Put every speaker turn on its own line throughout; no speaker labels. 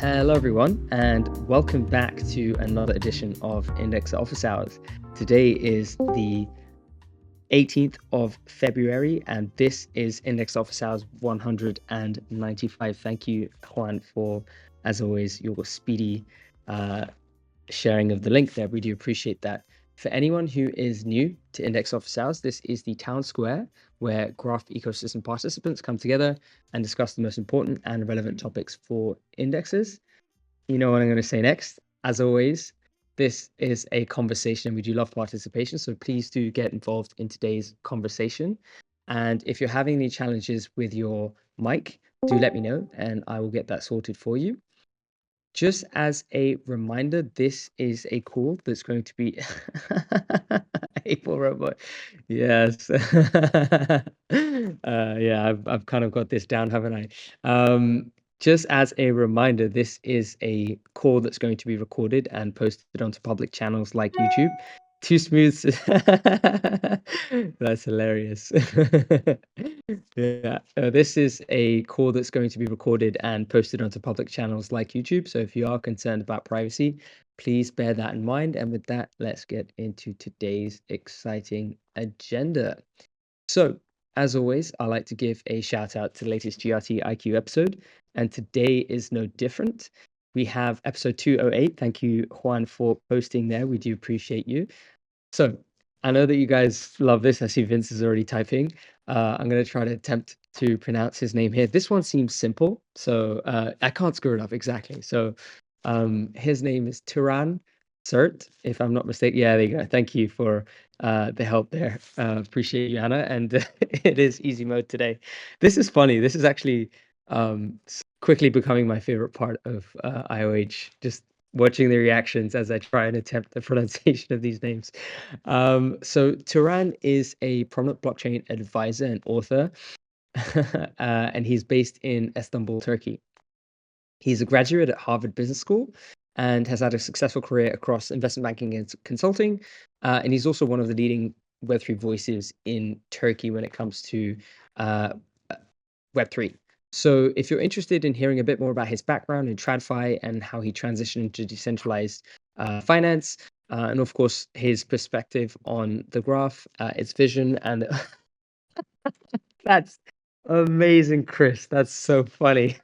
Hello, everyone, and welcome back to another edition of Index Office Hours. Today is the 18th of February, and this is Index Office Hours 195. Thank you, Juan, for, as always, your speedy sharing of the link there. We do appreciate that. For anyone who is new to Index Office Hours, this is the town square where graph ecosystem participants come together and discuss the most important and relevant topics for indexes. You know what I'm going to say next. As always, this is a conversation and we do love participation, so please do get involved in today's conversation. And if you're having any challenges with your mic, do let me know and I will get that sorted for you. Just as a reminder, this is a call that's going to be April robot. Yes. Yeah, I've kind of got this down, haven't I? Just as a reminder, this is a call that's going to be recorded and posted onto public channels like YouTube. Too smooth. That's hilarious. Yeah, this is a call that's going to be recorded and posted onto public channels like YouTube. So if you are concerned about privacy, please bear that in mind. And with that, let's get into today's exciting agenda. So, as always, I like to give a shout out to the latest GRT IQ episode, and today is no different. We have episode 208. Thank you, Juan, for posting there. We do appreciate you. So, I know that you guys love this. I see Vince is already typing. I'm going to try to attempt to pronounce his name here. This one seems simple, so I can't screw it up exactly. So, his name is 𝗨𝘀𝗲𝗳𝗂𝗍𝗪, Cert, if I'm not mistaken. Yeah, there you go. Thank you for the help there. Appreciate you, Anna. And it is easy mode today. This is funny. This is actually quickly becoming my favorite part of IOH. Just watching the reactions as I try and attempt the pronunciation of these names. So Turan is a prominent blockchain advisor and author, and he's based in Istanbul, Turkey. He's a graduate at Harvard Business School and has had a successful career across investment banking and consulting. And he's also one of the leading Web3 voices in Turkey when it comes to Web3. So if you're interested in hearing a bit more about his background in TradFi and how he transitioned into decentralized finance, and of course, his perspective on the graph, its vision, and that's amazing, Chris. That's so funny.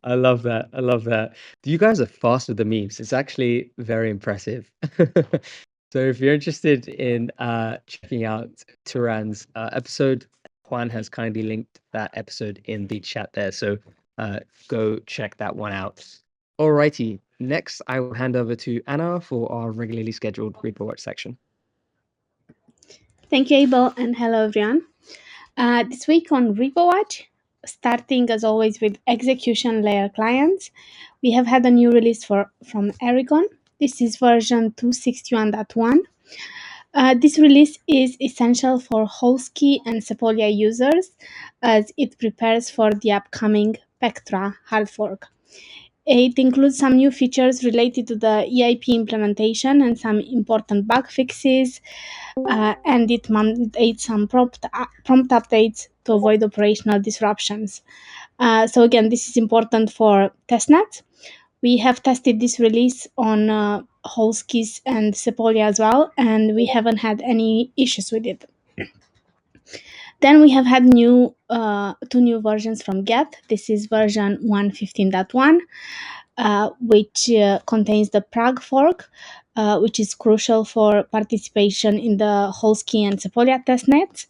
I love that. I love that. You guys are fast with the memes. It's actually very impressive. So if you're interested in checking out Turan's episode, Juan has kindly linked that episode in the chat there. So go check that one out. Alrighty. Next, I will hand over to Anna for our regularly scheduled Repo Watch section.
Thank you, Abel, and hello, everyone. This week on Repo Watch, starting as always with execution layer clients, we have had a new release from 𝗨𝘀𝗀𝗀𝗀𝗀. This is version 261.1. This release is essential for 𝗨𝘀𝗀𝗧𝗏 and Sepolia users as it prepares for the upcoming 𝗨𝘀𝗀𝗃 hard fork. It includes some new features related to the EIP implementation and some important bug fixes, and it mandates some prompt updates to avoid operational disruptions. So again, this is important for testnet. We have tested this release on 𝗨𝘀𝗀𝗧𝗏 and Sepolia as well, and we haven't had any issues with it. Then we have had two new versions from Geth. This is version 1.15.1, which contains the Prague fork, which is crucial for participation in the 𝗨𝘀𝗀𝗃 and Sepolia testnets.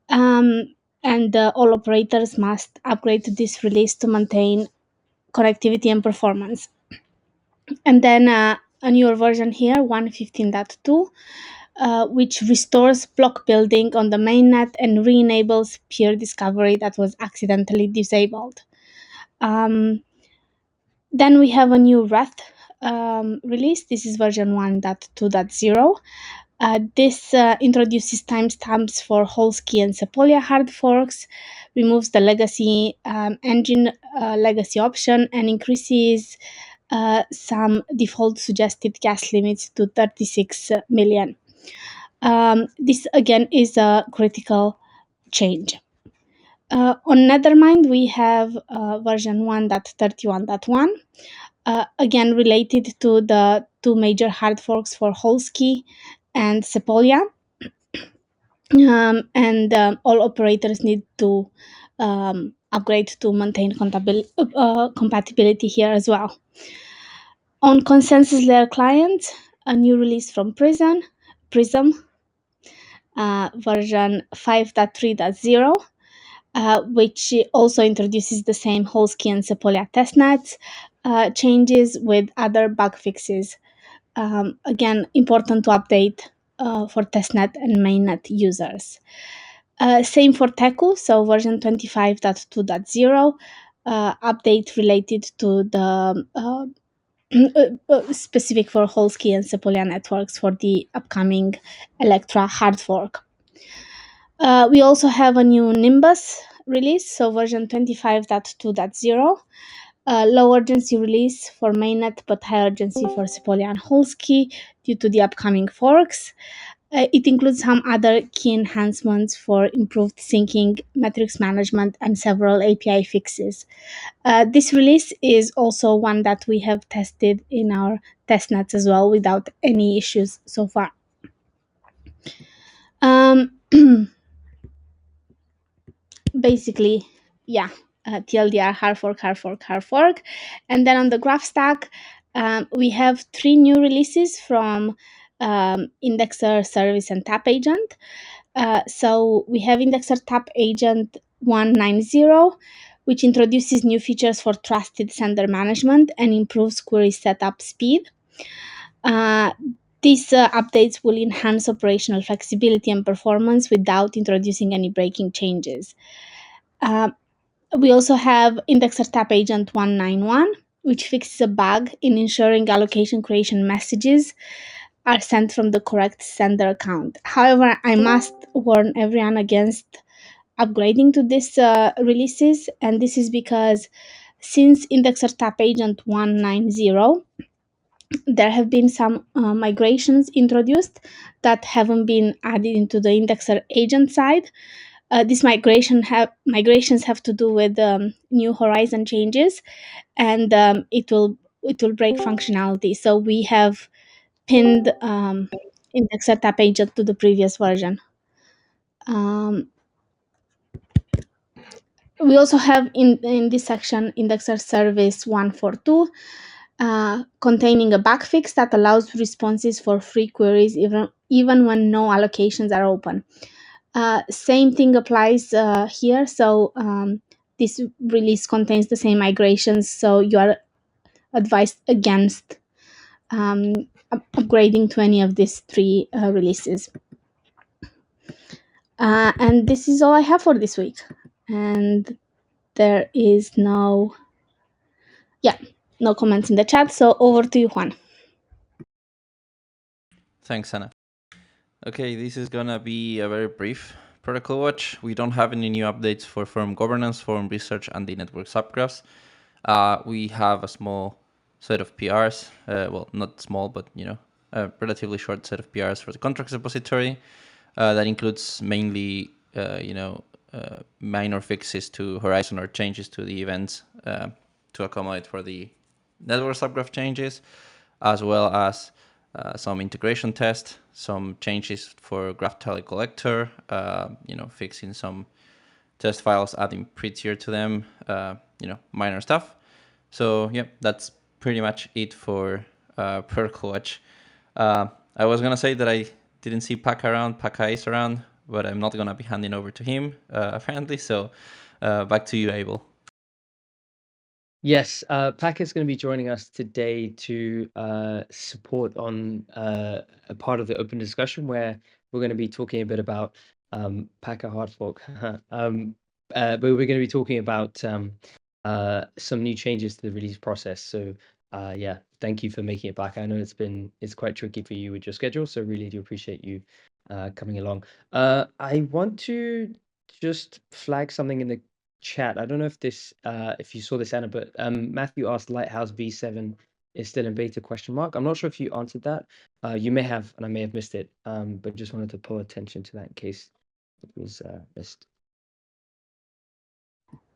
And all operators must upgrade to this release to maintain connectivity and performance. And then a newer version here, 1.15.2, which restores block building on the mainnet and re-enables peer discovery that was accidentally disabled. Then we have a new Wrath release. This is version 1.2.0. This introduces timestamps for 𝗨𝘀𝗀𝗃 and Sepolia hard forks, removes the legacy engine legacy option, and increases some default suggested gas limits to 36 million. This again is a critical change. On Nethermind, we have version 1.31.1, again related to the two major hard forks for 𝗨𝗂𝗂𝗧𝗂𝗋 and 𝗨𝗂𝗂𝗂𝗀. All operators need to upgrade to maintain compatibility here as well. On consensus layer client, a new release from Prism, version 5.3.0, which also introduces the same 𝗨𝗂𝗂𝗧𝗂𝗋 and 𝗨𝗂𝗂𝗧 testnets changes with other bug fixes. Again, important to update for testnet and mainnet users. Same for Teku, so version 25.2.0, update related to the specific for 𝗨𝗂𝗂𝗧𝗂𝗋 and 𝗨𝗂𝗂𝗧 networks for the upcoming Electra hard fork. We also have a new Nimbus release, so version 25.2.0, low urgency release for mainnet but high urgency for 𝗨𝗂𝗂𝗧 and 𝗨𝗂𝗧 due to the upcoming forks. It includes some other key enhancements for improved syncing, metrics management, and several API fixes. This release is also one that we have tested in our testnets as well without any issues so far. Basically, yeah, TLDR, hard fork. And then on the graph stack, we have 3 new releases from Indexer, Service, and Tap Agent. So we have Indexer Tap Agent 190, which introduces new features for trusted sender management and improves query setup speed. These updates will enhance operational flexibility and performance without introducing any breaking changes. We also have Indexer Tap Agent 191, which fixes a bug in ensuring allocation creation messages are sent from the correct sender account. However, I must warn everyone against upgrading to these releases, and this is because since Indexer Tap Agent 190, there have been some migrations introduced that haven't been added into the Indexer agent side. These migrations have to do with new horizon changes, and it will break functionality. So we have pinned Indexer Tap Agent to the previous version. We also have in this section Indexer Service 142, containing a bug fix that allows responses for free queries even when no allocations are open. Same thing applies here. So this release contains the same migrations, so you are advised against upgrading to any of these 3 releases. And this is all I have for this week. And there is no comments in the chat. So over to you, Juan.
Thanks, Anna. Okay, this is gonna be a very brief protocol watch. We don't have any new updates for forum governance, forum research, and the network subgraphs. We have a small set of PRs. Well, not small, but a relatively short set of PRs for the contracts repository. That includes mainly minor fixes to Horizon or changes to the events to accommodate for the network subgraph changes, as well as some integration test, some changes for graph tally collector, fixing some test files, adding prettier to them, minor stuff. So yeah, that's pretty much it for Protocol Watch. I was gonna say that I didn't see Paka is around, but I'm not gonna be handing over to him apparently. So back to you, Abel.
Yes, Pack is going to be joining us today to support on a part of the open discussion where we're going to be talking a bit about Packer hard fork. But we're going to be talking about some new changes to the release process. So yeah, thank you for making it back. I know it's quite tricky for you with your schedule, so really do appreciate you coming along. I want to just flag something in the chat. I don't know if you saw this, Anna, but Matthew asked Lighthouse V7 is still in beta ? I'm not sure if you answered that. You may have, and I may have missed it. But just wanted to pull attention to that in case it was missed.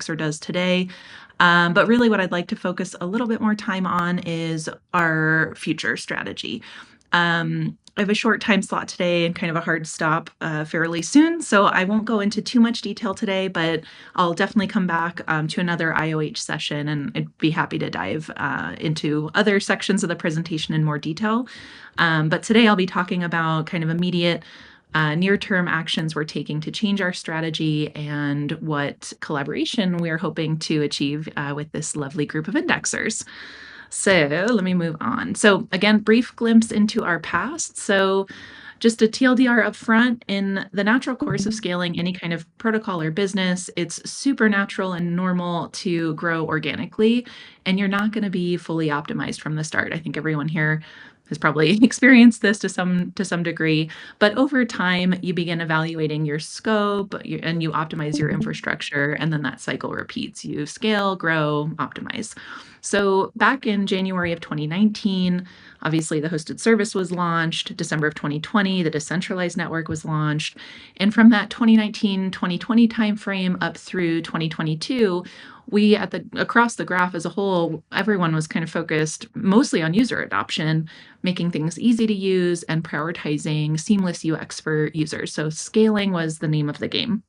indexer does today. But really what I'd like to focus a little bit more time on is our future strategy. I have a short time slot today and kind of a hard stop fairly soon, so I won't go into too much detail today, but I'll definitely come back to another IOH session, and I'd be happy to dive into other sections of the presentation in more detail. But today I'll be talking about kind of immediate near-term actions we're taking to change our strategy and what collaboration we're hoping to achieve with this lovely group of indexers. So let me move on. So again, brief glimpse into our past. So just a TLDR up front, in the natural course of scaling any kind of protocol or business, it's super natural and normal to grow organically, and you're not going to be fully optimized from the start. I think everyone here has probably experienced this to some degree, but over time you begin evaluating your scope and you optimize your infrastructure, and then that cycle repeats. You scale, grow, optimize. So back in January of 2019, obviously the hosted service was launched. December of 2020, the decentralized network was launched. And from that 2019-2020 timeframe up through 2022, we across the graph as a whole, everyone was kind of focused mostly on user adoption, making things easy to use and prioritizing seamless UX for users. So scaling was the name of the game.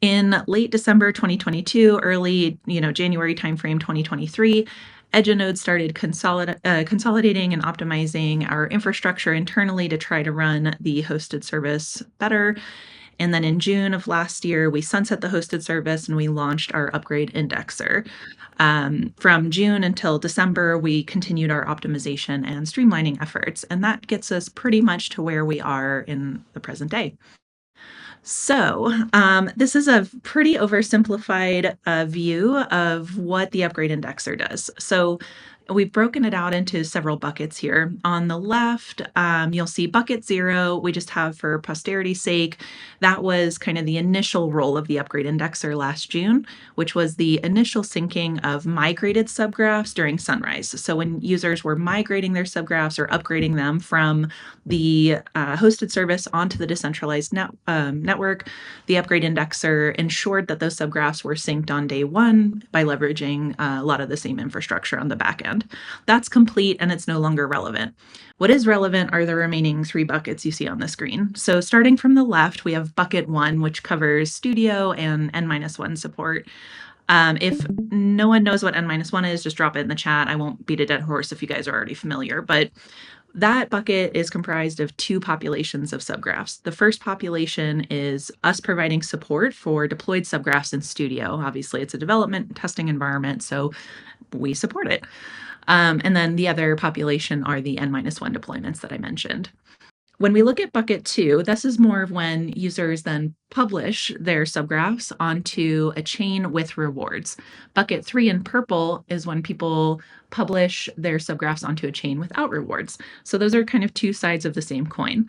In late December 2022, early January timeframe 2023, EdgeNode started consolidating and optimizing our infrastructure internally to try to run the hosted service better. And then in June of last year, we sunset the hosted service and we launched our upgrade indexer. From June until December, we continued our optimization and streamlining efforts, and that gets us pretty much to where we are in the present day. So this is a pretty oversimplified view of what the upgrade indexer does. So We've broken it out into several buckets here. On the left, you'll see bucket 0, we just have for posterity's sake. That was kind of the initial role of the upgrade indexer last June, which was the initial syncing of migrated subgraphs during sunrise. So when users were migrating their subgraphs or upgrading them from the hosted service onto the decentralized network, the upgrade indexer ensured that those subgraphs were synced on day 1 by leveraging a lot of the same infrastructure on the back end. That's complete and it's no longer relevant. What is relevant are the remaining 3 buckets you see on the screen. So starting from the left, we have bucket 1, which covers Studio and N-1 support. If no one knows what N-1 is, just drop it in the chat. I won't beat a dead horse if you guys are already familiar, but that bucket is comprised of 2 populations of subgraphs. The first population is us providing support for deployed subgraphs in Studio. Obviously, it's a development testing environment, so we support it. And then the other population are the N-1 deployments that I mentioned. When we look at bucket 2, this is more of when users then publish their subgraphs onto a chain with rewards. Bucket 3 in purple is when people publish their subgraphs onto a chain without rewards. So those are kind of 2 sides of the same coin.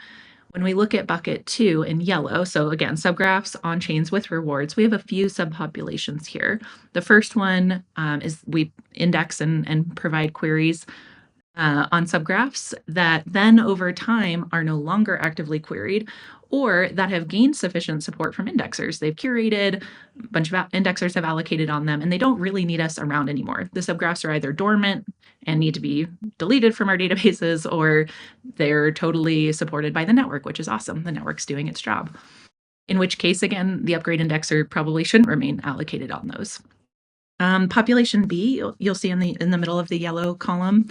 When we look at bucket 2 in yellow, so again, subgraphs on chains with rewards, we have a few subpopulations here. The first one is we index and provide queries on subgraphs that then over time are no longer actively queried or that have gained sufficient support from indexers. They've curated, a bunch of indexers have allocated on them, and they don't really need us around anymore. The subgraphs are either dormant and need to be deleted from our databases, or they're totally supported by the network, which is awesome. The network's doing its job. In which case, again, the upgrade indexer probably shouldn't remain allocated on those. Population B, you'll see in the middle of the yellow column,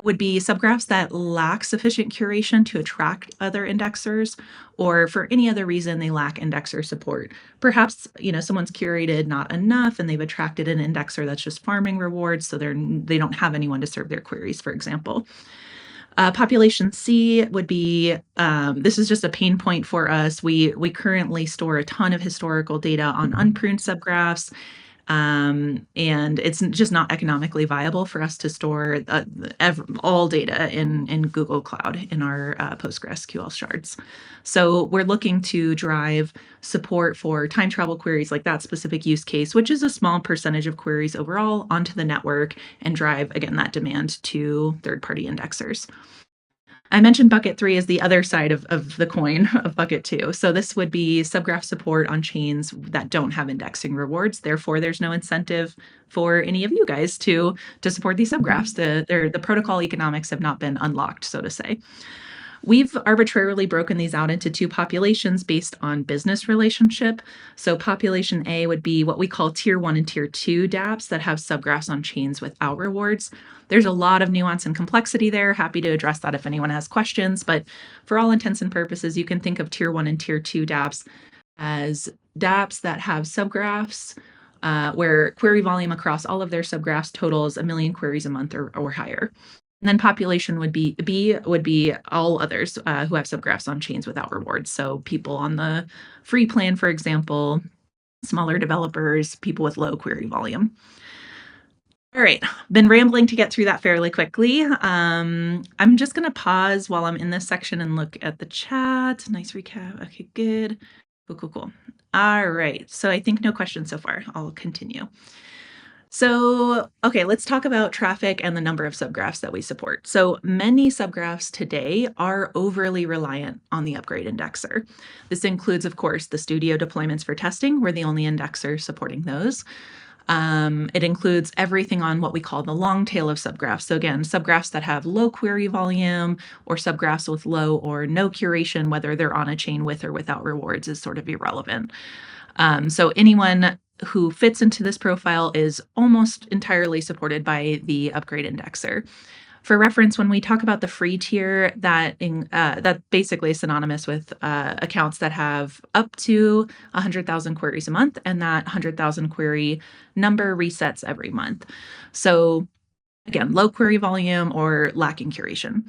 would be subgraphs that lack sufficient curation to attract other indexers, or for any other reason they lack indexer support. Perhaps, someone's curated not enough and they've attracted an indexer that's just farming rewards, so they don't have anyone to serve their queries, for example. Population C would be, this is just a pain point for us. We currently store a ton of historical data on unpruned subgraphs, and it's just not economically viable for us to store all data in Google Cloud in our PostgreSQL shards. So we're looking to drive support for time travel queries like that specific use case, which is a small percentage of queries overall, onto the network and drive, again, that demand to third-party indexers. I mentioned bucket 3 is the other side of the coin of bucket 2. So this would be subgraph support on chains that don't have indexing rewards. Therefore, there's no incentive for any of you guys to support these subgraphs. The protocol economics have not been unlocked, so to say. We've arbitrarily broken these out into 2 populations based on business relationship. So population A would be what we call tier 1 and tier 2 dApps that have subgraphs on chains without rewards. There's a lot of nuance and complexity there. Happy to address that if anyone has questions, but for all intents and purposes, you can think of tier 1 and tier 2 dApps as dApps that have subgraphs where query volume across all of their subgraphs totals 1 million queries a month or higher. And then population would be all others who have subgraphs on chains without rewards. So people on the free plan, for example, smaller developers, people with low query volume. All right, been rambling to get through that fairly quickly. I'm just going to pause while I'm in this section and look at the chat. Nice recap. Okay, good. Cool. All right, so I think no questions so far. I'll continue. So, okay, let's talk about traffic and the number of subgraphs that we support. So many subgraphs today are overly reliant on the upgrade indexer. This includes, of course, the Studio deployments for testing. We're the only indexer supporting those. It includes everything on what we call the long tail of subgraphs. So again, subgraphs that have low query volume or subgraphs with low or no curation, whether they're on a chain with or without rewards, is sort of irrelevant. So anyone who fits into this profile is almost entirely supported by the upgrade indexer. For reference, when we talk about the free tier, that basically is synonymous with accounts that have up to 100,000 queries a month, and that 100,000 query number resets every month. So again, low query volume or lacking curation.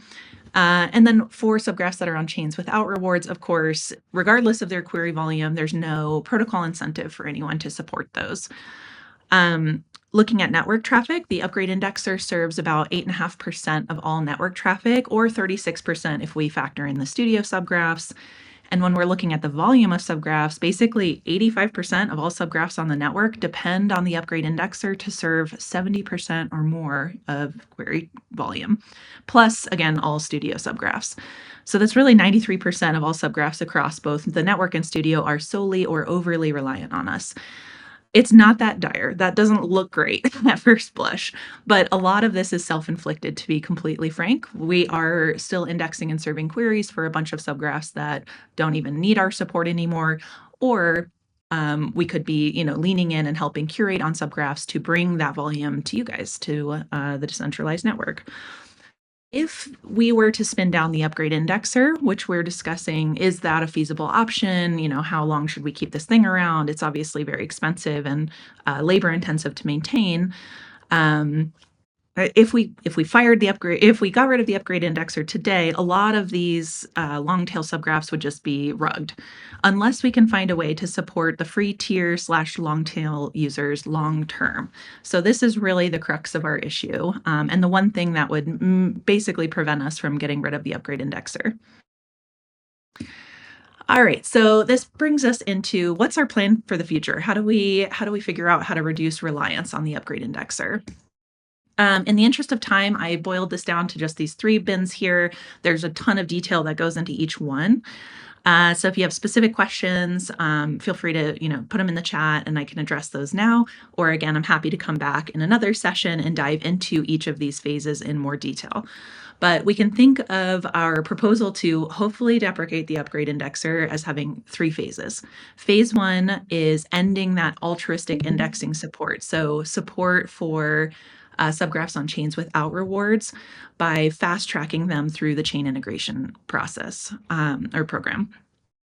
And then for subgraphs that are on chains without rewards, of course, regardless of their query volume, there's no protocol incentive for anyone to support those. Looking at network traffic, the upgrade indexer serves about 8.5% of all network traffic, or 36% if we factor in the studio subgraphs. And when we're looking at the volume of subgraphs, basically 85% of all subgraphs on the network depend on the upgrade indexer to serve 70% or more of query volume, plus, again, all studio subgraphs. So that's really 93% of all subgraphs across both the network and studio are solely or overly reliant on us. It's not that dire. That doesn't look great at first blush, but a lot of this is self-inflicted, to be completely frank. We are still indexing and serving queries for a bunch of subgraphs that don't even need our support anymore, or we could be, leaning in and helping curate on subgraphs to bring that volume to you guys, to the decentralized network. If we were to spin down the upgrade indexer, which we're discussing, is that a feasible option? How long should we keep this thing around? It's obviously very expensive and labor intensive to maintain. If we got rid of the upgrade indexer today, a lot of these long tail subgraphs would just be rugged, unless we can find a way to support the free tier / long tail users long term. So this is really the crux of our issue, and the one thing that would basically prevent us from getting rid of the upgrade indexer. All right, so this brings us into what's our plan for the future? How do we figure out how to reduce reliance on the upgrade indexer? In the interest of time, I boiled this down to just these 3 bins here. There's a ton of detail that goes into each one. So if you have specific questions, feel free to put them in the chat and I can address those now. Or again, I'm happy to come back in another session and dive into each of these phases in more detail. But we can think of our proposal to hopefully deprecate the upgrade indexer as having 3 phases. Phase 1 is ending that altruistic indexing support. So support for subgraphs on chains without rewards by fast tracking them through the chain integration process or program.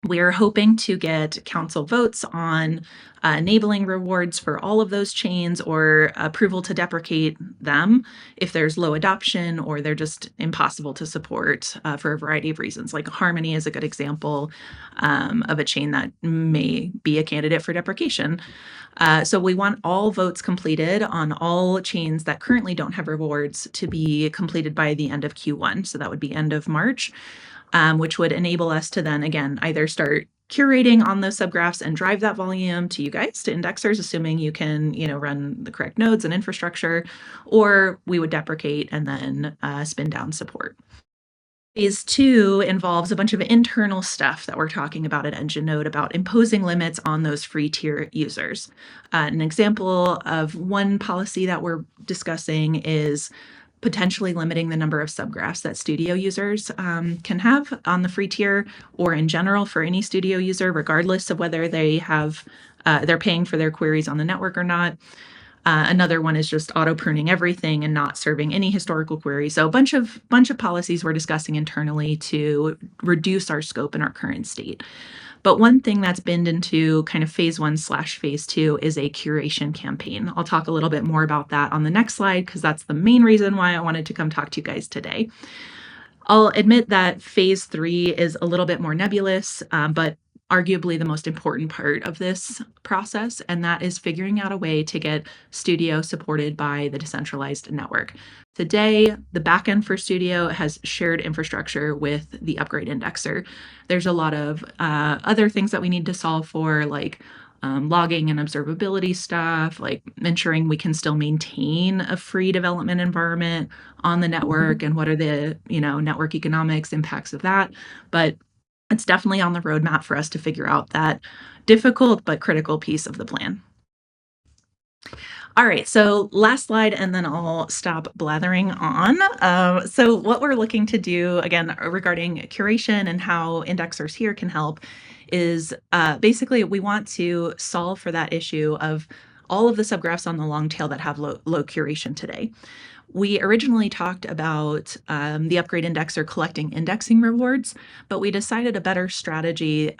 We're hoping to get council votes on enabling rewards for all of those chains, or approval to deprecate them if there's low adoption or they're just impossible to support for a variety of reasons. Like Harmony is a good example of a chain that may be a candidate for deprecation. So we want all votes completed on all chains that currently don't have rewards to be completed by the end of Q1. So that would be end of March. Which would enable us to then, again, either start curating on those subgraphs and drive that volume to you guys, to indexers, assuming you can, run the correct nodes and infrastructure, or we would deprecate and then spin down support. Phase 2 involves a bunch of internal stuff that we're talking about at EngineNode about imposing limits on those free tier users. An example of one policy that we're discussing is potentially limiting the number of subgraphs that studio users can have on the free tier, or in general for any studio user, regardless of whether they have they're paying for their queries on the network or not. Another one is just auto pruning everything and not serving any historical queries. So a bunch of policies we're discussing internally to reduce our scope in our current state. But one thing that's binned into kind of phase 1 / phase 2 is a curation campaign. I'll talk a little bit more about that on the next slide, because that's the main reason why I wanted to come talk to you guys today. I'll admit that phase 3 is a little bit more nebulous, but arguably the most important part of this process, and that is figuring out a way to get Studio supported by the decentralized network. Today, the backend for Studio has shared infrastructure with the upgrade indexer. There's a lot of other things that we need to solve for, like logging and observability stuff, like ensuring we can still maintain a free development environment on the network, and what are the network economics impacts of that. But it's definitely on the roadmap for us to figure out that difficult but critical piece of the plan. All right, so last slide, and then I'll stop blathering on. So what we're looking to do, again, regarding curation and how indexers here can help, is basically we want to solve for that issue of all of the subgraphs on the long tail that have low curation today. We originally talked about the upgrade indexer collecting indexing rewards, but we decided a better strategy,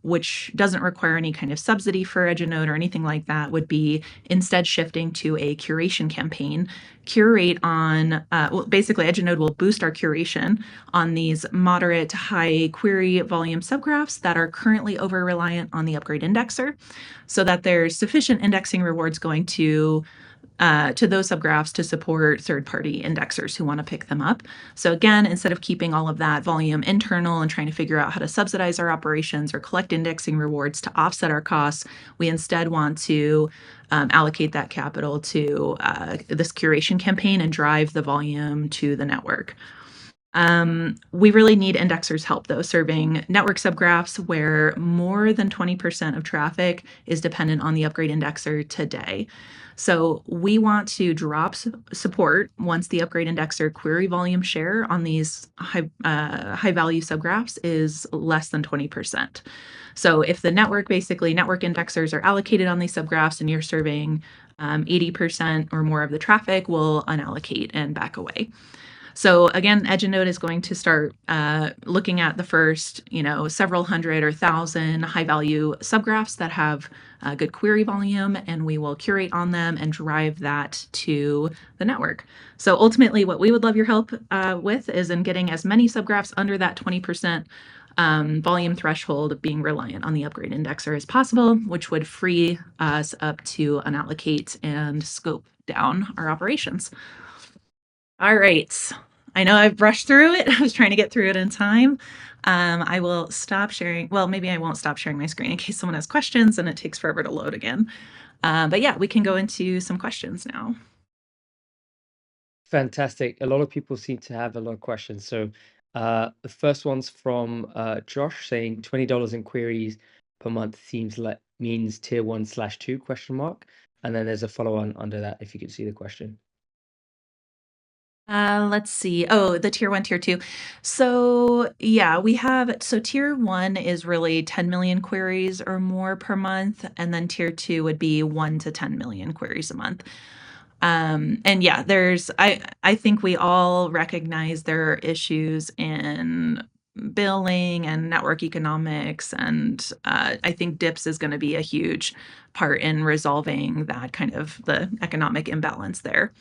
which doesn't require any kind of subsidy for EdgeNode or anything like that, would be instead shifting to a curation campaign. Curate on, basically EdgeNode will boost our curation on these moderate to high query volume subgraphs that are currently over-reliant on the upgrade indexer, so that there's sufficient indexing rewards going to to those subgraphs to support third-party indexers who want to pick them up. So again, instead of keeping all of that volume internal and trying to figure out how to subsidize our operations or collect indexing rewards to offset our costs, we instead want to allocate that capital to this curation campaign and drive the volume to the network. We really need indexers' help, though, serving network subgraphs where more than 20% of traffic is dependent on the upgrade indexer today. So we want to drop support once the upgrade indexer query volume share on these high value subgraphs is less than 20%. So if the network indexers are allocated on these subgraphs and you're serving 80% or more of the traffic, we'll unallocate and back away. So again, EdgeNode is going to start looking at the first, several hundred or thousand high-value subgraphs that have good query volume, and we will curate on them and drive that to the network. So ultimately, what we would love your help with is in getting as many subgraphs under that 20% volume threshold of being reliant on the upgrade indexer as possible, which would free us up to unallocate and scope down our operations. All right. I know I've rushed through it. I was trying to get through it in time. I will stop sharing. Well, maybe I won't stop sharing my screen in case someone has questions and it takes forever to load again. But yeah, we can go into some questions now.
Fantastic. A lot of people seem to have a lot of questions. So the first one's from Josh saying $20 in queries per month means tier 1/2 question mark. And then there's a follow-on under that if you could see the question.
Let's see. Oh, the tier 1, tier 2. So yeah, tier 1 is really 10 million queries or more per month, and then tier 2 would be 1 to 10 million queries a month. And yeah, I think we all recognize there are issues in billing and network economics, and I think DIPS is going to be a huge part in resolving that kind of the economic imbalance there.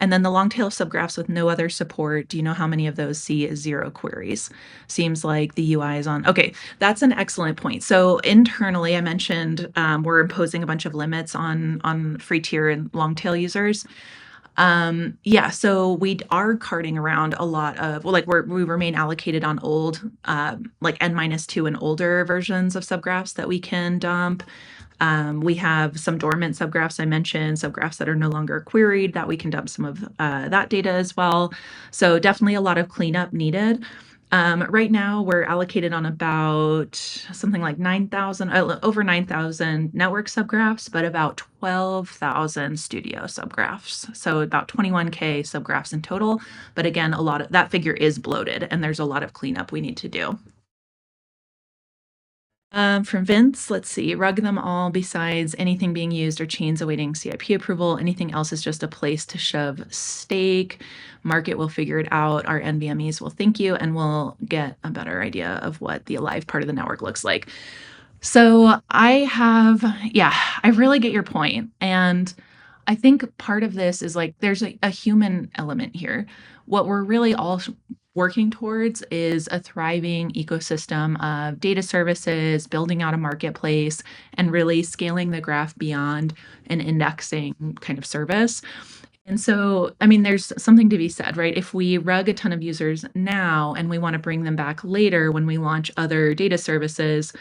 And then the long tail subgraphs with no other support, do you know how many of those see 0 queries? Seems like the UI is on. Okay, that's an excellent point. So internally, I mentioned we're imposing a bunch of limits on free tier and long tail users. Yeah, so we are carting around a lot of, we remain allocated on old, like N-2 and older versions of subgraphs that we can dump. We have some dormant subgraphs I mentioned, subgraphs that are no longer queried that we can dump some of that data as well. So definitely a lot of cleanup needed. Right now we're allocated on about something like 9,000, over 9,000 network subgraphs, but about 12,000 studio subgraphs. So about 21K subgraphs in total. But again, a lot of that figure is bloated and there's a lot of cleanup we need to do. From Vince, let's see, rug them all besides anything being used or chains awaiting CIP approval. Anything else is just a place to shove stake. Market will figure it out. Our NVMEs will thank you and we'll get a better idea of what the alive part of the network looks like. So I really get your point. And I think part of this is like there's a human element here. What we're really all working towards is a thriving ecosystem of data services, building out a marketplace, and really scaling the graph beyond an indexing kind of service. And so, I mean, there's something to be said, right? If we rug a ton of users now and we want to bring them back later when we launch other data services,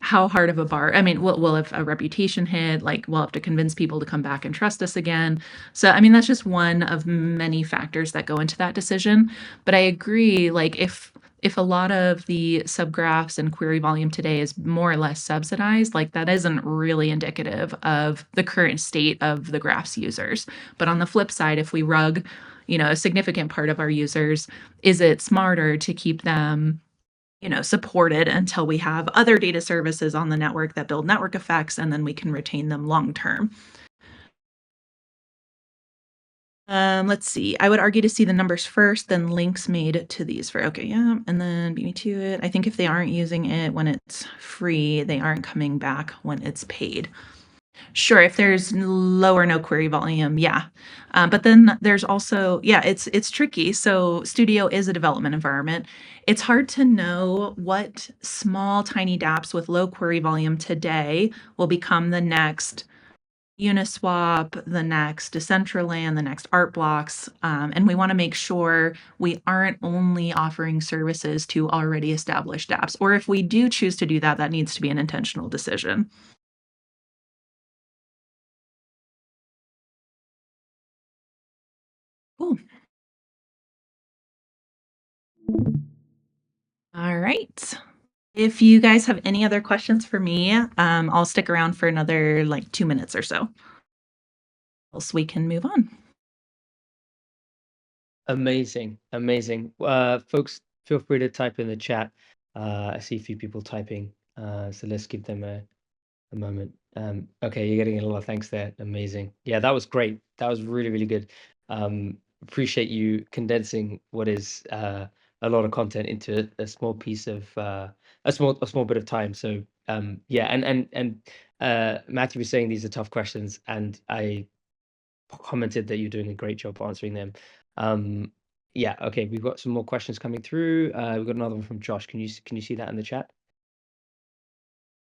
how hard of a bar? I mean, we'll have a reputation hit, like we'll have to convince people to come back and trust us again. So, I mean, that's just one of many factors that go into that decision. But I agree, like if a lot of the subgraphs and query volume today is more or less subsidized, like that isn't really indicative of the current state of the graph's users. But on the flip side, if we rug, a significant part of our users, is it smarter to keep them supported until we have other data services on the network that build network effects, and then we can retain them long term? Let's see. I would argue to see the numbers first, then links made to these and then beat me to it. I think if they aren't using it when it's free, they aren't coming back when it's paid. Sure, if there's low or no query volume, yeah. But then there's also, it's tricky. So Studio is a development environment. It's hard to know what small, tiny dApps with low query volume today will become the next Uniswap, the next Decentraland, the next art blocks. And we want to make sure we aren't only offering services to already established apps. Or if we do choose to do that, that needs to be an intentional decision. Cool. All right. If you guys have any other questions for me, I'll stick around for another like 2 minutes or so. Else we can move on.
Amazing, amazing. Folks, feel free to type in the chat. I see a few people typing, so let's give them a moment. Okay, you're getting a lot of thanks there. Amazing. Yeah, that was great. That was really, really good. Appreciate you condensing what is a lot of content into a small piece of a small bit of time. So yeah, and Matthew was saying these are tough questions, and I commented that you're doing a great job answering them. Yeah, okay, we've got some more questions coming through. We've got another one from Josh. Can you see that in the chat?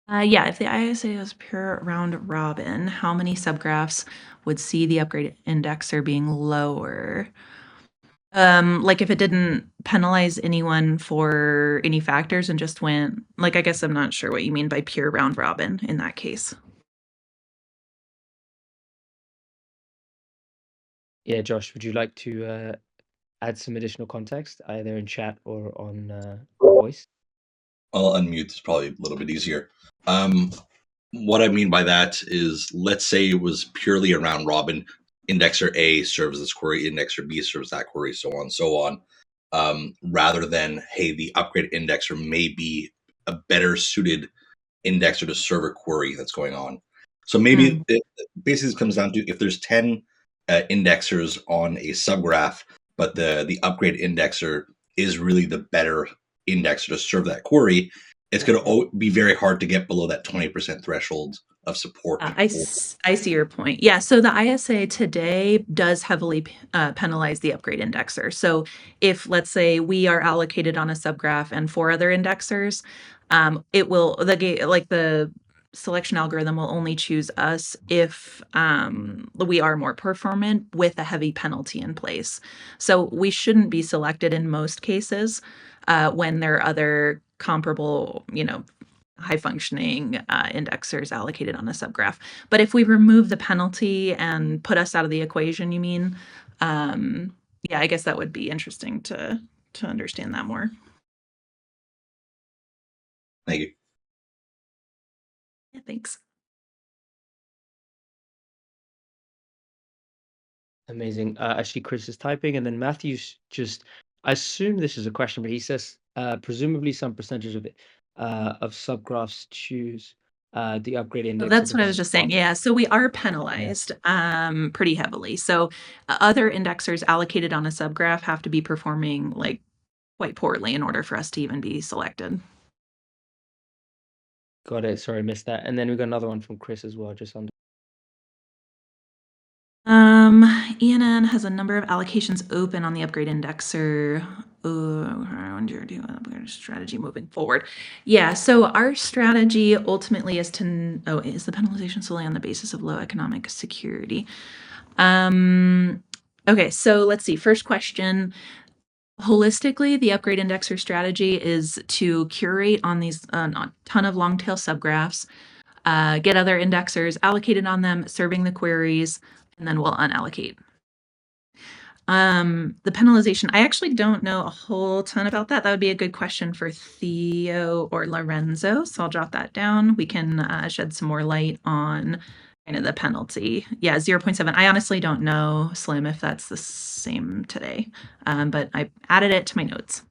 Yeah, if the ISA is pure round robin, how many subgraphs would see the upgrade indexer being lower? Like if it didn't penalize anyone for any factors and just went, like, I guess I'm not sure what you mean by pure round robin in that case.
Yeah, Josh, would you like to add some additional context, either in chat or on voice?
I'll unmute. It's probably a little bit easier. What I mean by that is, let's say it was purely a round robin. Indexer A serves this query, indexer B serves that query, so on and so on. Rather than, hey, the upgrade indexer may be a better suited indexer to serve a query that's going on. So maybe it basically comes down to, if there's 10 indexers on a subgraph, but the upgrade indexer is really the better indexer to serve that query, it's going to be very hard to get below that 20% threshold of support.
I see your point. Yeah, so the ISA today does heavily penalize the upgrade indexer. So if, let's say, we are allocated on a subgraph and 4 other indexers, it will, the selection algorithm will only choose us if we are more performant with a heavy penalty in place. So we shouldn't be selected in most cases when there are other comparable, high functioning indexers allocated on a subgraph. But if we remove the penalty and put us out of the equation, you mean? Yeah, I guess that would be interesting to understand that more.
Thank you.
Yeah, thanks.
Amazing. Actually, Chris is typing, and then Matthew's just, I assume this is a question, but he says, presumably some percentage of subgraphs choose the upgrade
So
index.
that's what I was just saying. Yeah, so we are penalized pretty heavily. So other indexers allocated on a subgraph have to be performing like quite poorly in order for us to even be selected.
Got it. Sorry, I missed that. And then we got another one from Chris as well, just under.
ENN has a number of allocations open on the upgrade indexer. Strategy moving forward. Yeah, so our strategy ultimately is to, is the penalization solely on the basis of low economic security? Okay, so let's see. First question. Holistically, the upgrade indexer strategy is to curate on these a ton of long tail subgraphs, get other indexers allocated on them, serving the queries, and then we'll unallocate. The penalization, I actually don't know a whole ton about that. That would be a good question for Theo or Lorenzo, so I'll jot that down. We can shed some more light on kind of the penalty. Yeah, 0.7. I honestly don't know, Slim, if that's the same today, but I added it to my notes.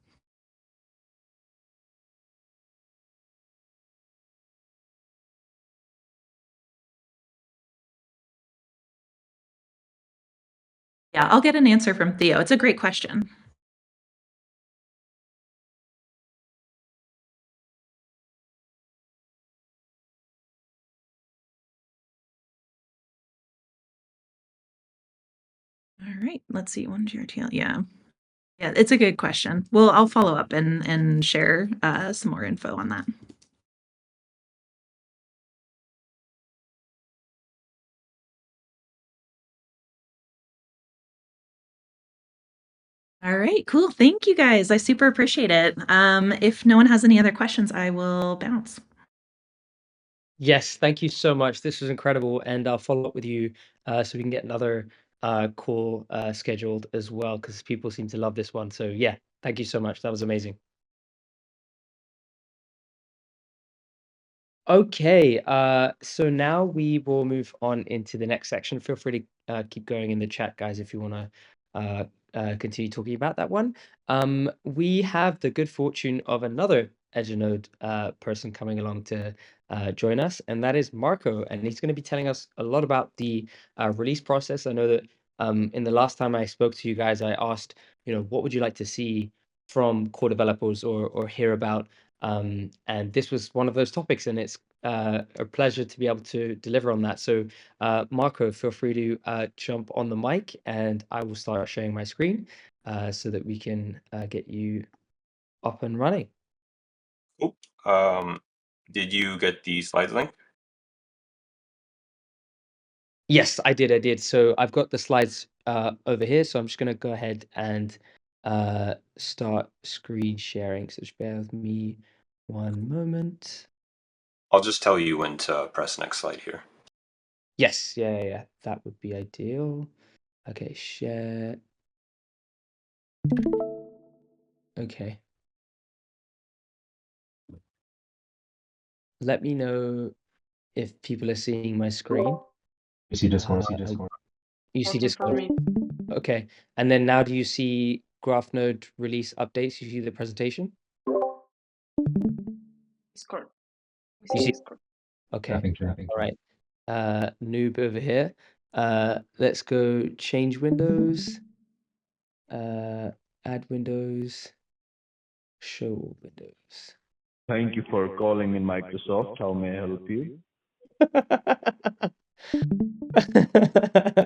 Yeah, I'll get an answer from Theo. It's a great question. All right, let's see. 1GRTL. Yeah, it's a good question. Well, I'll follow up and share some more info on that. All right, cool. Thank you guys. I super appreciate it. If no one has any other questions, I will bounce.
Yes, thank you so much. This was incredible, and I'll follow up with you so we can get another call scheduled as well, because people seem to love this one. So yeah, thank you so much. That was amazing. Okay, so now we will move on into the next section. Feel free to keep going in the chat, guys, if you want to continue talking about that one. We have the good fortune of another Edgenode person coming along to join us, and that is Marco, and he's going to be telling us a lot about the release process. I know that in the last time I spoke to you guys, I asked, what would you like to see from core developers or hear about? And this was one of those topics, and it's a pleasure to be able to deliver on that. So, Marco, feel free to jump on the mic, and I will start sharing my screen so that we can get you up and running.
Cool. Did you get the slides link?
Yes, I did. So I've got the slides over here, so I'm just going to go ahead and start screen sharing. So just bear with me one moment.
I'll just tell you when to press next slide here.
Yes, yeah. That would be ideal. Okay, share. Okay. Let me know if people are seeing my screen.
You see Discord.
You see
Okay, for
Discord?
me.
Okay. And then now do you see GraphNode release updates? You see the presentation?
Discord.
You see?
Discord.
Okay.
Tapping.
All right. Noob over here. Let's go change windows. Add windows. Show all windows.
Thank you for calling in Microsoft. How may I help you?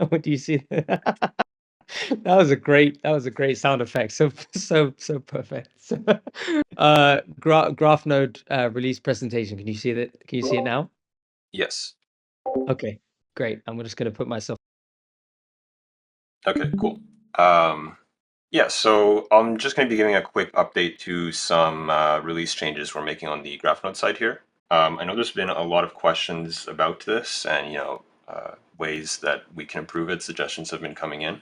What do you see? That was a great sound effect. So perfect. GraphNode release presentation. Can you see that? Can you see it now?
Yes.
Okay, great. I'm just going to put myself.
Okay, cool. Yeah, so I'm just going to be giving a quick update to some release changes we're making on the GraphNode side here. I know there's been a lot of questions about this and, ways that we can improve it. Suggestions have been coming in.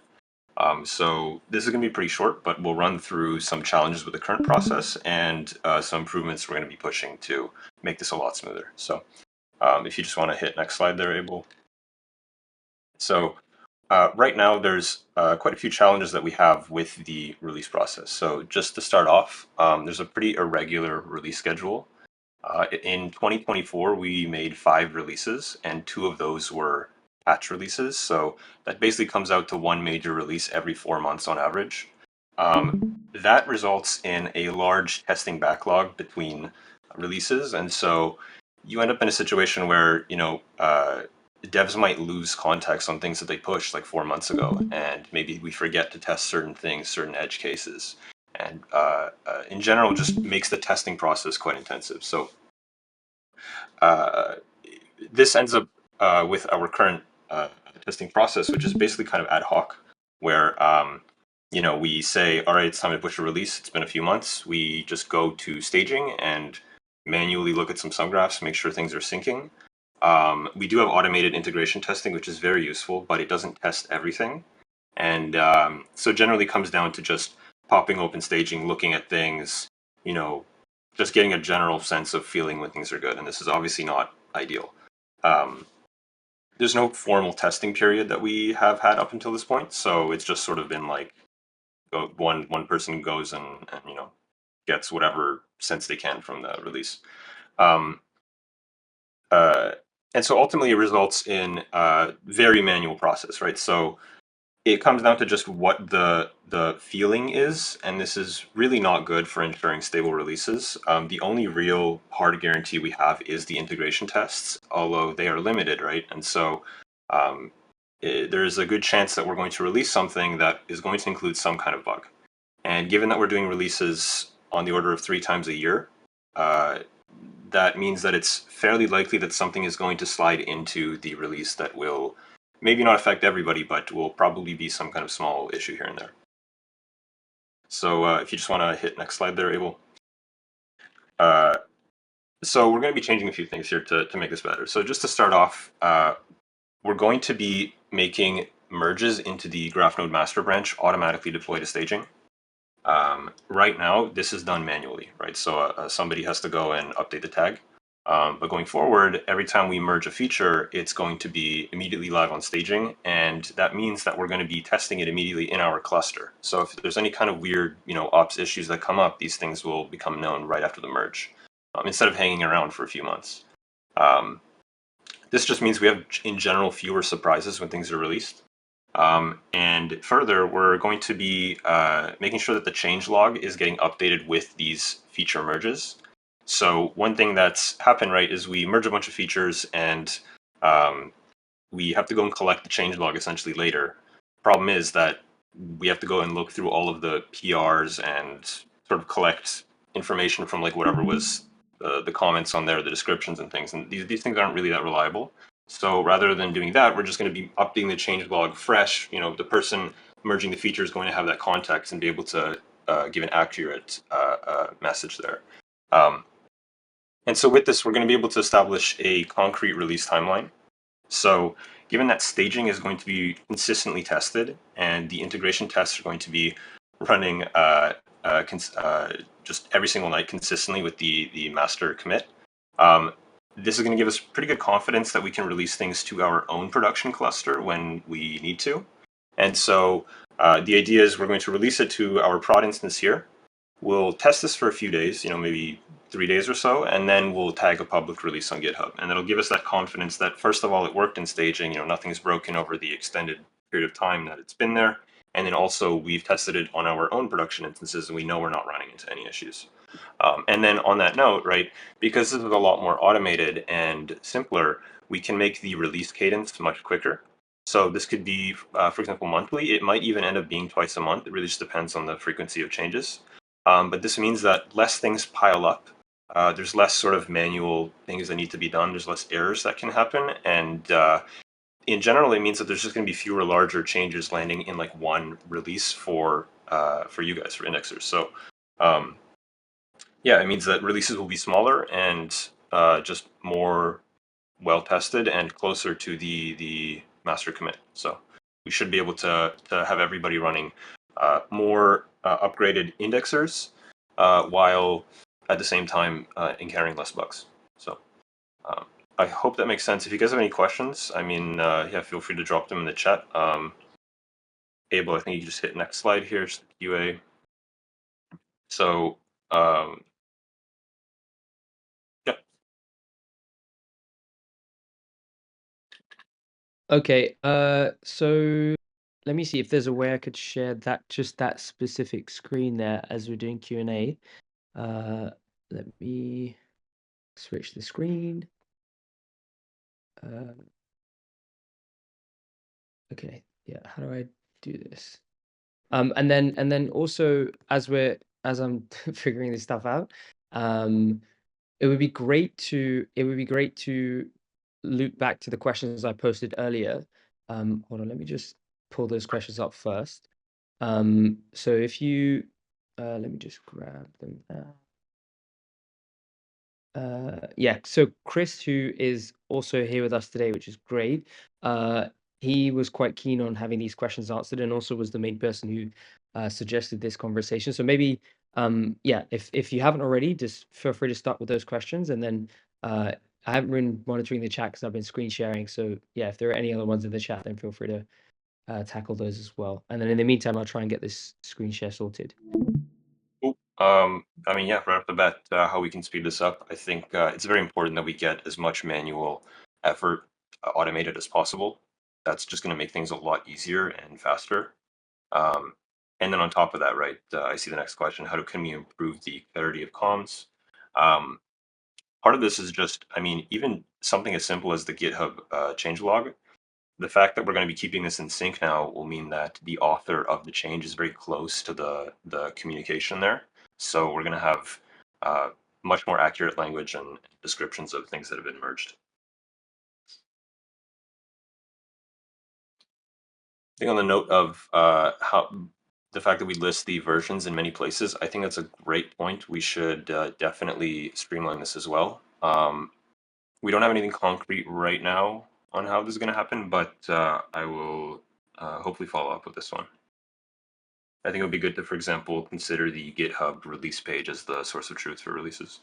So this is going to be pretty short, but we'll run through some challenges with the current process and some improvements we're going to be pushing to make this a lot smoother. So if you just want to hit next slide there, Abel. So right now there's quite a few challenges that we have with the release process. So just to start off, there's a pretty irregular release schedule. In 2024, we made 5 releases, and 2 of those were patch releases. So that basically comes out to 1 major release every 4 months on average. That results in a large testing backlog between releases, and so you end up in a situation where devs might lose context on things that they pushed like 4 months ago, and maybe we forget to test certain things, certain edge cases, and in general just makes the testing process quite intensive. So this ends up with our current testing process, which is basically kind of ad hoc, where we say, all right, it's time to push a release. It's been a few months. We just go to staging and manually look at some subgraphs, make sure things are syncing. We do have automated integration testing, which is very useful, but it doesn't test everything. And so generally comes down to just popping open staging, looking at things, just getting a general sense of feeling when things are good. And this is obviously not ideal. There's no formal testing period that we have had up until this point, so it's just sort of been like one person goes and gets whatever sense they can from the release. And so ultimately it results in a very manual process, right? So it comes down to just what the feeling is, and this is really not good for ensuring stable releases. The only real hard guarantee we have is the integration tests, although they are limited, right? And so there is a good chance that we're going to release something that is going to include some kind of bug. And given that we're doing releases on the order of 3 times a year, that means that it's fairly likely that something is going to slide into the release that will maybe not affect everybody, but will probably be some kind of small issue here and there. So if you just want to hit next slide there, Abel. So we're going to be changing a few things here to make this better. So just to start off, we're going to be making merges into the GraphNode master branch automatically deploy to staging. Right now, this is done manually, right? So somebody has to go and update the tag. But going forward, every time we merge a feature, it's going to be immediately live on staging, and that means that we're going to be testing it immediately in our cluster. So if there's any kind of weird, ops issues that come up, these things will become known right after the merge, instead of hanging around for a few months. This just means we have, in general, fewer surprises when things are released. And further, we're going to be making sure that the changelog is getting updated with these feature merges. So one thing that's happened, right, is we merge a bunch of features and we have to go and collect the changelog essentially later. Problem is that we have to go and look through all of the PRs and sort of collect information from like whatever was the comments on there, the descriptions and things. And these things aren't really that reliable. So rather than doing that, we're just going to be updating the changelog fresh. The person merging the feature is going to have that context and be able to give an accurate message there. And so with this, we're going to be able to establish a concrete release timeline. So given that staging is going to be consistently tested and the integration tests are going to be running just every single night consistently with the master commit, this is going to give us pretty good confidence that we can release things to our own production cluster when we need to. And so the idea is we're going to release it to our prod instance here. We'll test this for a few days, maybe 3 days or so, and then we'll tag a public release on GitHub. And that'll give us that confidence that, first of all, it worked in staging, nothing's broken over the extended period of time that it's been there. And then also we've tested it on our own production instances and we know we're not running into any issues. And then on that note, right, because this is a lot more automated and simpler, we can make the release cadence much quicker. So this could be, for example, monthly. It might even end up being twice a month. It really just depends on the frequency of changes. But this means that less things pile up. There's less sort of manual things that need to be done. There's less errors that can happen. And in general, it means that there's just going to be fewer larger changes landing in like one release for you guys, for indexers. So yeah, it means that releases will be smaller and just more well-tested and closer to the master commit. So we should be able to have everybody running more upgraded indexers while at the same time encountering less bugs. So I hope that makes sense. If you guys have any questions, yeah, feel free to drop them in the chat. Abel, I think you just hit next slide here, just the QA. So yeah.
Okay, so let me see if there's a way I could share just that specific screen there as we're doing Q&A. Let me switch the screen. Okay, yeah, how do I do this? And then also as I'm figuring this stuff out, it would be great to loop back to the questions I posted earlier. Hold on, let me just pull those questions up first. So if you let me just grab them now. Yeah, so Chris, who is also here with us today, which is great, he was quite keen on having these questions answered and also was the main person who suggested this conversation. So maybe, yeah, if you haven't already, just feel free to start with those questions. And then I haven't been monitoring the chat because I've been screen sharing. So yeah, if there are any other ones in the chat, then feel free to tackle those as well. And then in the meantime, I'll try and get this screen share sorted.
Cool. Yeah, right off the bat, how we can speed this up. I think it's very important that we get as much manual effort automated as possible. That's just going to make things a lot easier and faster. And then on top of that, right, I see the next question: can we improve the clarity of comms? Part of this is just, even something as simple as the GitHub changelog. The fact that we're going to be keeping this in sync now will mean that the author of the change is very close to the communication there. So we're going to have much more accurate language and descriptions of things that have been merged. I think on the note of how the fact that we list the versions in many places, I think that's a great point. We should definitely streamline this as well. We don't have anything concrete right now on how this is going to happen, but I will hopefully follow up with this one. I think it would be good to, for example, consider the GitHub release page as the source of truth for releases.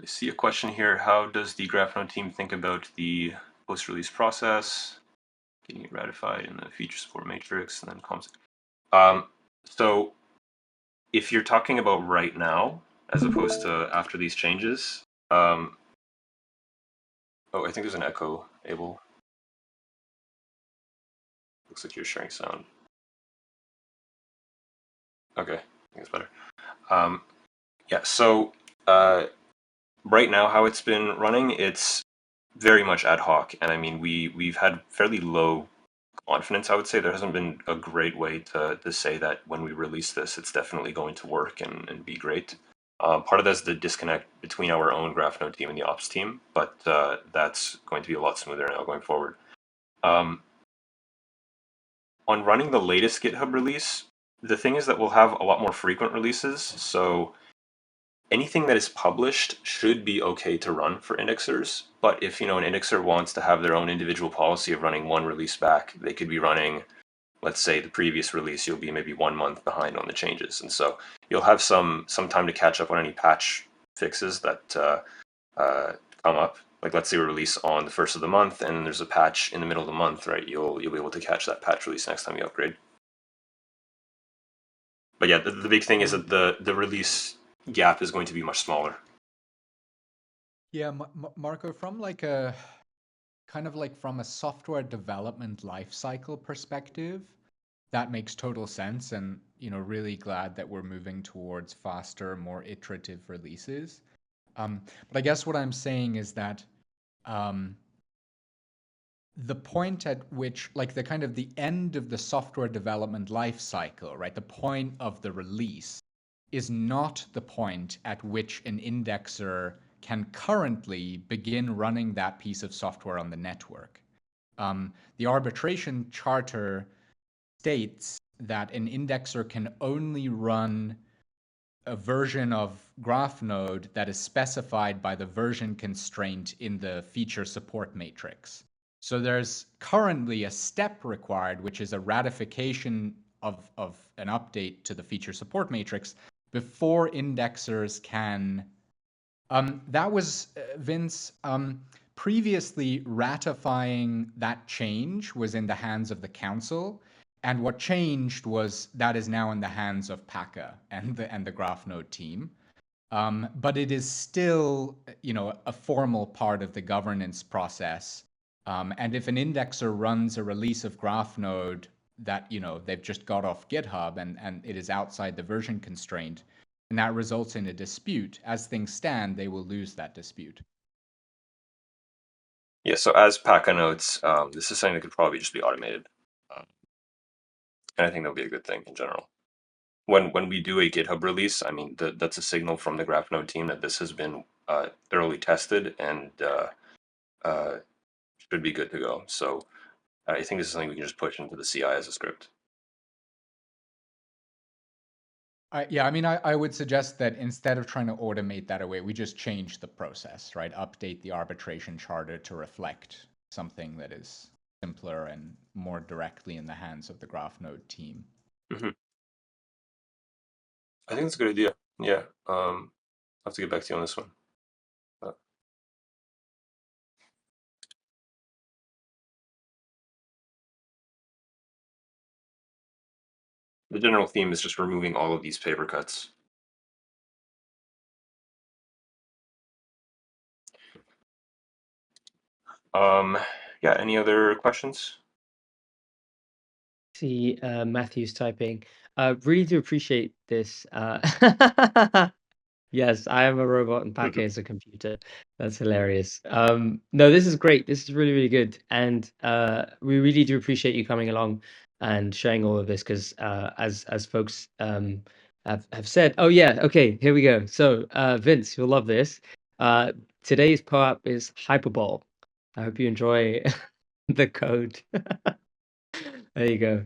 I see a question here. How does the GraphNode team think about the post-release process, getting it ratified in the feature support matrix, and then comms? So if you're talking about right now, as opposed to after these changes, oh, I think there's an echo, Abel. Looks like you're sharing sound. Okay, I think it's better. Yeah, so right now, how it's been running, it's very much ad hoc, and I mean, we've had fairly low confidence, I would say. There hasn't been a great way to say that when we release this, it's definitely going to work and be great. Part of that's the disconnect between our own GraphNode team and the ops team, but that's going to be a lot smoother now going forward. On running the latest GitHub release, the thing is that we'll have a lot more frequent releases, so anything that is published should be okay to run for indexers. But if an indexer wants to have their own individual policy of running one release back, they could be running, let's say, the previous release, you'll be maybe 1 month behind on the changes. And so you'll have some time to catch up on any patch fixes that come up. Like, let's say we release on the 1st of the month and there's a patch in the middle of the month, right? You'll be able to catch that patch release next time you upgrade. But yeah, the big thing is that the release gap is going to be much smaller.
Yeah, Marco, from like a kind of like from a software development lifecycle perspective, that makes total sense, and really glad that we're moving towards faster, more iterative releases. But I guess what I'm saying is that the point at which, like, the kind of the end of the software development lifecycle, right? The point of the release is not the point at which an indexer can currently begin running that piece of software on the network. The arbitration charter states that an indexer can only run a version of GraphNode that is specified by the version constraint in the feature support matrix. So there's currently a step required, which is a ratification of an update to the feature support matrix before indexers can. That was, Vince, previously ratifying that change was in the hands of the council. And what changed was that is now in the hands of Paca and the GraphNode team. But it is still, a formal part of the governance process. And if an indexer runs a release of GraphNode that, they've just got off GitHub and it is outside the version constraint, and that results in a dispute, as things stand, they will lose that dispute.
Yeah, so as Paca notes, this is something that could probably just be automated. And I think that'll be a good thing in general. When we do a GitHub release, I mean, that's a signal from the GraphNode team that this has been thoroughly tested and should be good to go. So I think this is something we can just push into the CI as a script.
Yeah, I mean, I would suggest that instead of trying to automate that away, we just change the process, right? Update the arbitration charter to reflect something that is simpler and more directly in the hands of the GraphNode team.
Mm-hmm. I think that's a good idea. Yeah, I'll have to get back to you on this one. The general theme is just removing all of these paper cuts. Yeah, any other questions?
See, Matthew's typing. Really do appreciate this. Yes, I am a robot and Paca is a computer. That's hilarious. No, this is great. This is really, really good. And we really do appreciate you coming along and sharing all of this because as folks have said, oh yeah, okay, here we go. So Vince, you'll love this. Today's POAP is 𝗨𝗂𝗶𝗀. I hope you enjoy the code. There you go.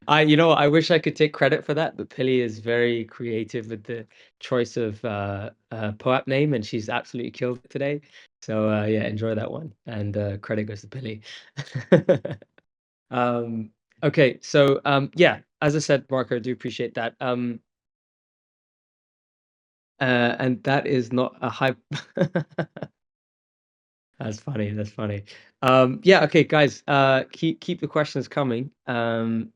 I wish I could take credit for that, but Pili is very creative with the choice of POAP name, and she's absolutely killed it today. So yeah, enjoy that one, and credit goes to Pili. Okay, so yeah, as I said, Marco, I do appreciate that. And that is not a hype. That's funny. That's funny. Yeah. Okay, guys. Keep the questions coming.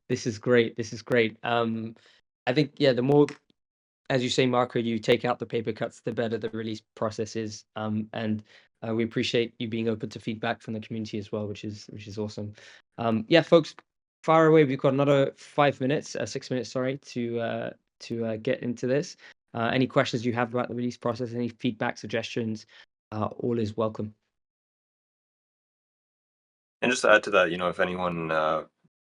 This is great. This is great. I think the more, as you say, Marco, you take out the paper cuts, the better the release process is. And we appreciate you being open to feedback from the community as well, which is awesome. Yeah, folks, far away. We've got another 5 minutes, 6 minutes, sorry, to get into this. Any questions you have about the release process, any feedback, suggestions, all is welcome.
And just to add to that, if anyone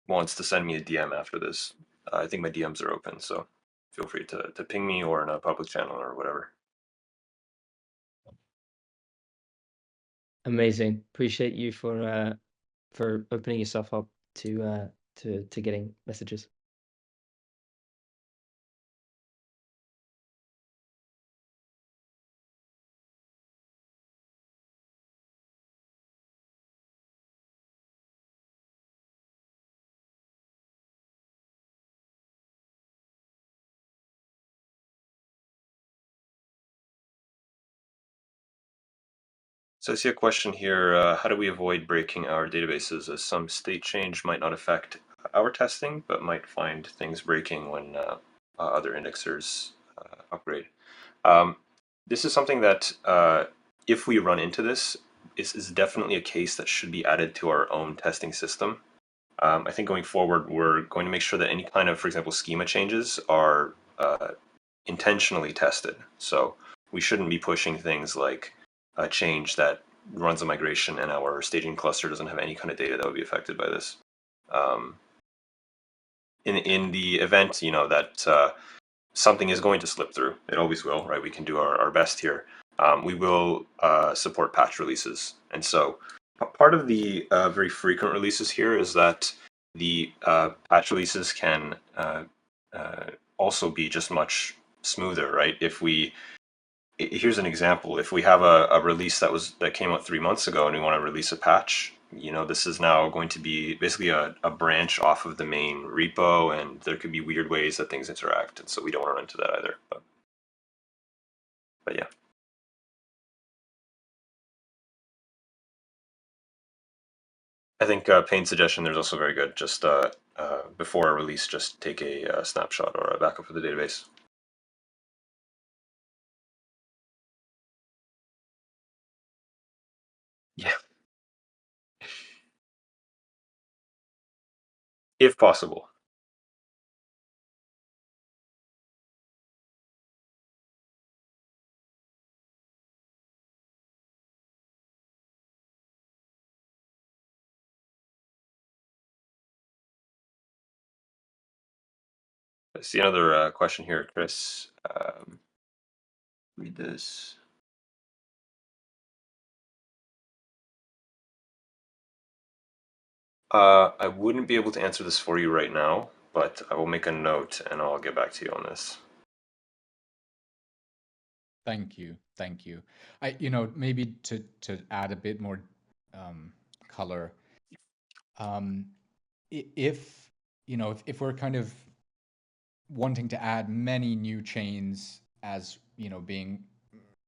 wants to send me a DM after this, I think my DMs are open, so feel free to ping me or in a public channel or whatever.
Amazing. Appreciate you for opening yourself up to getting messages.
So I see a question here, how do we avoid breaking our databases, as some state change might not affect our testing, but might find things breaking when other indexers upgrade? This is something that, if we run into this, is definitely a case that should be added to our own testing system. I think going forward, we're going to make sure that any kind of, for example, schema changes are intentionally tested. So we shouldn't be pushing things like a change that runs a migration and our staging cluster doesn't have any kind of data that would be affected by this. In the event, that something is going to slip through, it always will, right? We can do our best here. We will support patch releases. And so part of the very frequent releases here is that the patch releases can also be just much smoother, right? Here's an example. If we have a release that came out 3 months ago and we want to release a patch, this is now going to be basically a branch off of the main repo, and there could be weird ways that things interact, and so we don't want to run into that either. But yeah. I think Payne's suggestion there's also very good. Just before a release, just take a snapshot or a backup of the database. Yeah. If possible. I see another question here, Chris. Read this. I wouldn't be able to answer this for you right now, but I will make a note and I'll get back to you on this.
Thank you. Thank you. Maybe to add a bit more color, if we're kind of wanting to add many new chains as, being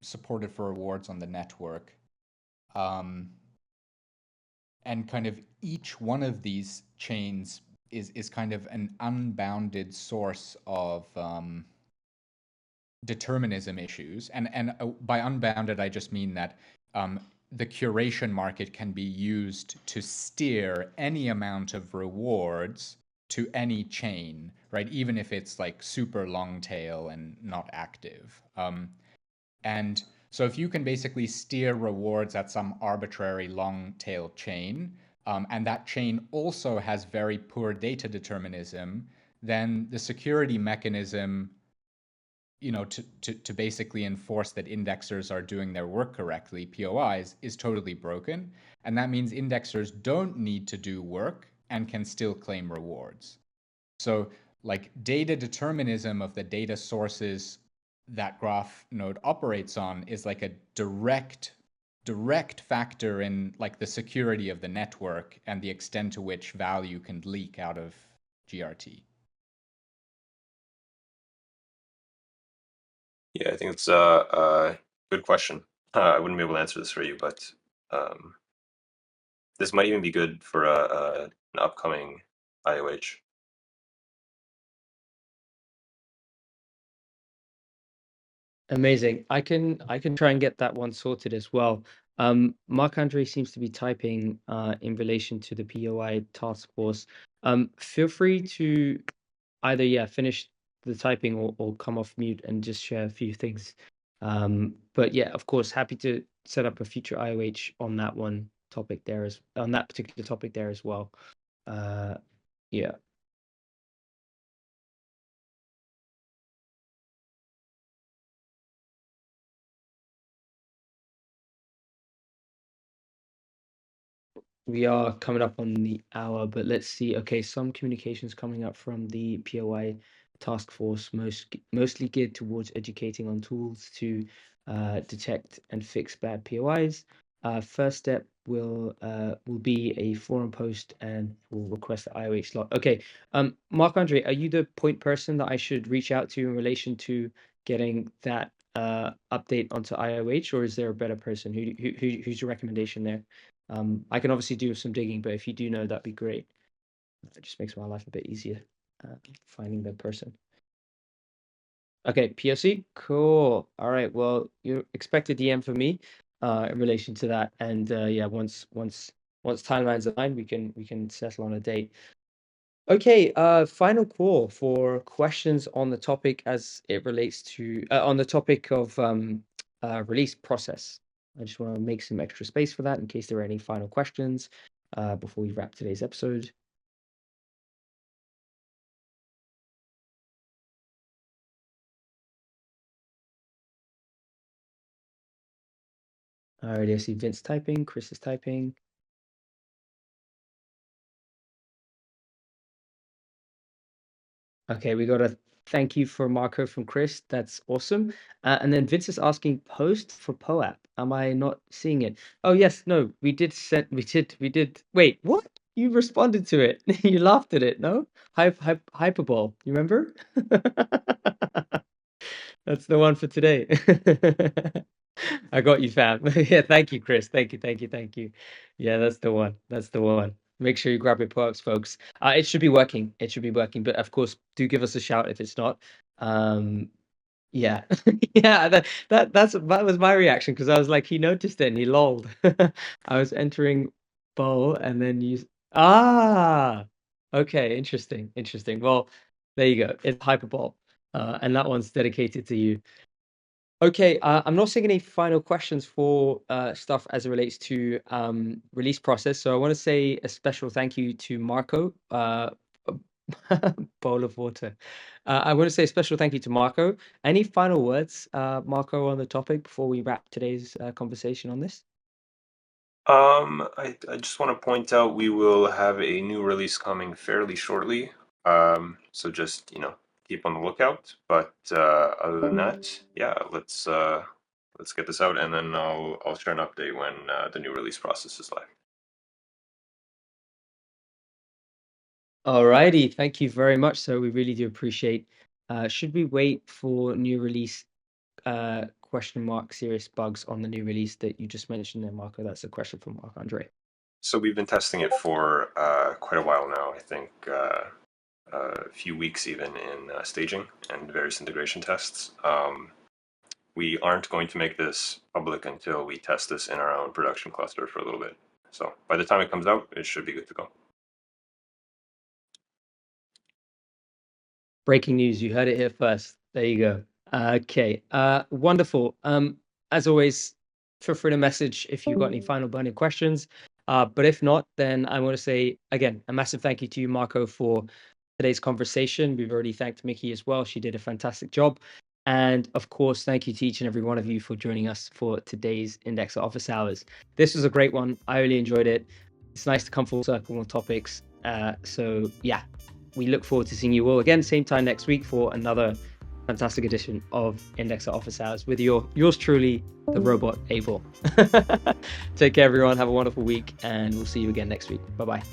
supported for rewards on the network, and kind of each one of these chains is kind of an unbounded source of determinism issues. And by unbounded, I just mean that the curation market can be used to steer any amount of rewards to any chain, right? Even if it's like super long tail and not active. And so if you can basically steer rewards at some arbitrary long tail chain, and that chain also has very poor data determinism, then the security mechanism to basically enforce that indexers are doing their work correctly, POIs, is totally broken. And that means indexers don't need to do work and can still claim rewards. So like data determinism of the data sources that graph node operates on is like a direct factor in like the security of the network and the extent to which value can leak out of GRT.
Yeah, I think it's a good question. I wouldn't be able to answer this for you, but this might even be good for an upcoming IOH.
Amazing. I can try and get that one sorted as well. Marc-Andre seems to be typing in relation to the POI task force. Feel free to either finish the typing or come off mute and just share a few things. But yeah, of course, happy to set up a future IOH on that topic there on that particular topic there as well. Yeah. We are coming up on the hour, but let's see. Okay, some communications coming up from the POI task force, mostly geared towards educating on tools to detect and fix bad POIs. First step will be a forum post and we'll request the IOH slot. Okay, Marc-Andre, are you the point person that I should reach out to in relation to getting that update onto IOH, or is there a better person? Who's your recommendation there? I can obviously do some digging, but if you do know, that'd be great. It just makes my life a bit easier finding the person. Okay, POC, cool. All right, well, you expect a DM from me in relation to that, and yeah, once timelines align, we can settle on a date. Okay, final call for questions on the topic as it relates to on the topic of release process. I just want to make some extra space for that in case there are any final questions before we wrap today's episode. Alrighty, I see Vince typing, Chris is typing. Okay, we got a thank you for Marco from Chris. That's awesome. And then Vince is asking post for POAP. Am I not seeing it? Oh yes, no, we did. Wait, what? You responded to it. You laughed at it. No, hyperbole. You remember? That's the one for today. I got you, fam. Yeah, thank you, Chris. Thank you. Yeah, that's the one. Make sure you grab your POAPs, folks. It should be working. But of course, do give us a shout if it's not. Yeah, yeah. That was my reaction because I was like, he noticed it and he lolled. I was entering bowl and then you. Okay, interesting. Well, there you go. It's hyperbole, and that one's dedicated to you. Okay, I'm not seeing any final questions for stuff as it relates to release process. So I want to say a special thank you to Marco, bowl of water. I want to say a special thank you to Marco. Any final words, Marco, on the topic before we wrap today's conversation on this?
I just want to point out we will have a new release coming fairly shortly. So just keep on the lookout. But other than that, yeah, let's get this out, and then I'll share an update when the new release process is live.
Alrighty, thank you very much. So we really do appreciate. Should we wait for new release? Question mark serious bugs on the new release that you just mentioned there, Marco? That's a question from Marc-Andre.
So we've been testing it for quite a while now. I think a few weeks even in staging and various integration tests. We aren't going to make this public until we test this in our own production cluster for a little bit. So by the time it comes out, it should be good to go.
Breaking news, you heard it here first. There you go. Okay, wonderful. As always, feel free to message if you've got any final burning questions. But if not, then I want to say again a massive thank you to you, Marco, for today's conversation. We've already thanked Mickey as well. She did a fantastic job. And of course, thank you to each and every one of you for joining us for today's Indexer Office Hours. This was a great one. I really enjoyed it. It's nice to come full circle on topics. So yeah, we look forward to seeing you all again, same time next week for another fantastic edition of Indexer Office Hours with yours truly, the robot 𝗨𝗂𝗧𝗏. Take care, everyone. Have a wonderful week, and we'll see you again next week. Bye-bye.